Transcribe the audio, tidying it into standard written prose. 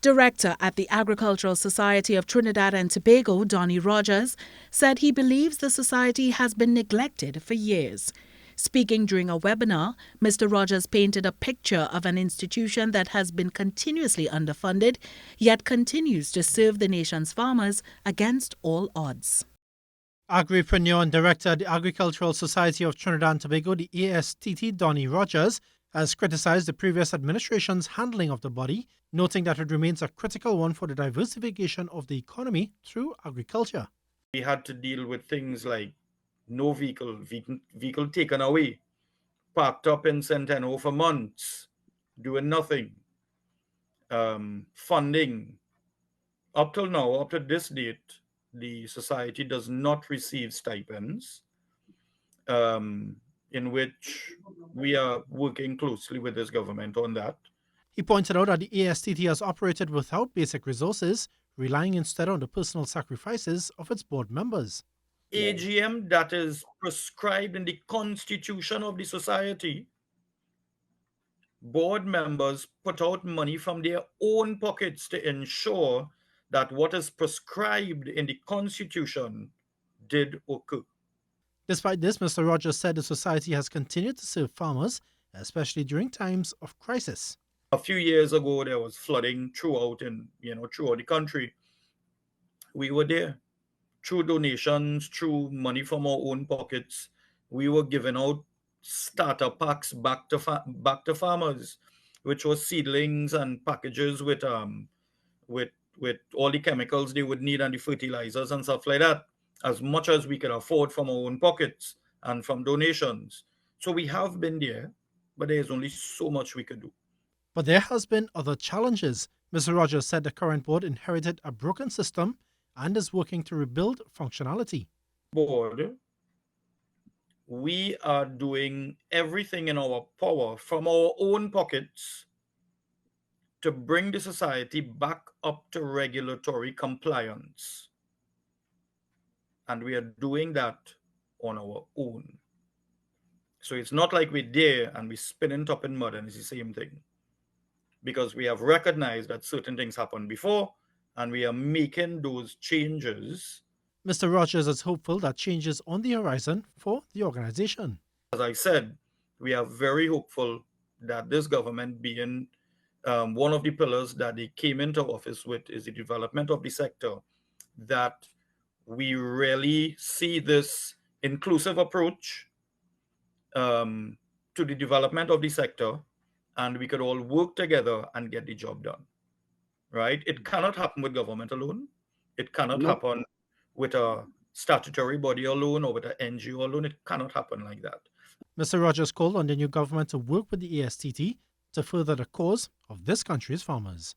Director at the Agricultural Society of Trinidad and Tobago, Donny Rogers, said he believes the society has been neglected for years. Speaking during a webinar, Mr. Rogers painted a picture of an institution that has been continuously underfunded, yet continues to serve the nation's farmers against all odds. Agripreneur and Director at the Agricultural Society of Trinidad and Tobago, the ASTT, Donny Rogers, has criticized the previous administration's handling of the body, noting that it remains a critical one for the diversification of the economy through agriculture. We had to deal with things like no vehicle taken away, parked up in Centeno for months, doing nothing, funding. Up till now, up to this date, the society does not receive stipends, in which we are working closely with this government on that. He pointed out that the ASTT has operated without basic resources, relying instead on the personal sacrifices of its board members. AGM that is prescribed in the constitution of the society, board members put out money from their own pockets to ensure that what is prescribed in the constitution did occur. Despite this, Mr. Rogers said the society has continued to serve farmers, especially during times of crisis. A few years ago, there was flooding throughout the country. We were there. Through donations, through money from our own pockets, we were giving out starter packs back to farmers, which was seedlings and packages with all the chemicals they would need and the fertilizers and stuff like that, as much as we could afford from our own pockets and from donations. So we have been there, but there's only so much we could do. But there has been other challenges. Mr. Rogers said the current board inherited a broken system and is working to rebuild functionality. Board, we are doing everything in our power from our own pockets to bring the society back up to regulatory compliance. And we are doing that on our own. So it's not like we're there and we're spinning top in mud and it's the same thing. Because we have recognized that certain things happened before and we are making those changes. Mr. Rogers is hopeful that changes on the horizon for the organization. As I said, we are very hopeful that this government, being one of the pillars that they came into office with, is the development of the sector, that we really see this inclusive approach to the development of the sector, and we could all work together and get the job done, right? It cannot happen with government alone. It cannot happen with a statutory body alone or with an NGO alone. It cannot happen like that. Mr. Rogers called on the new government to work with the ASTT to further the cause of this country's farmers.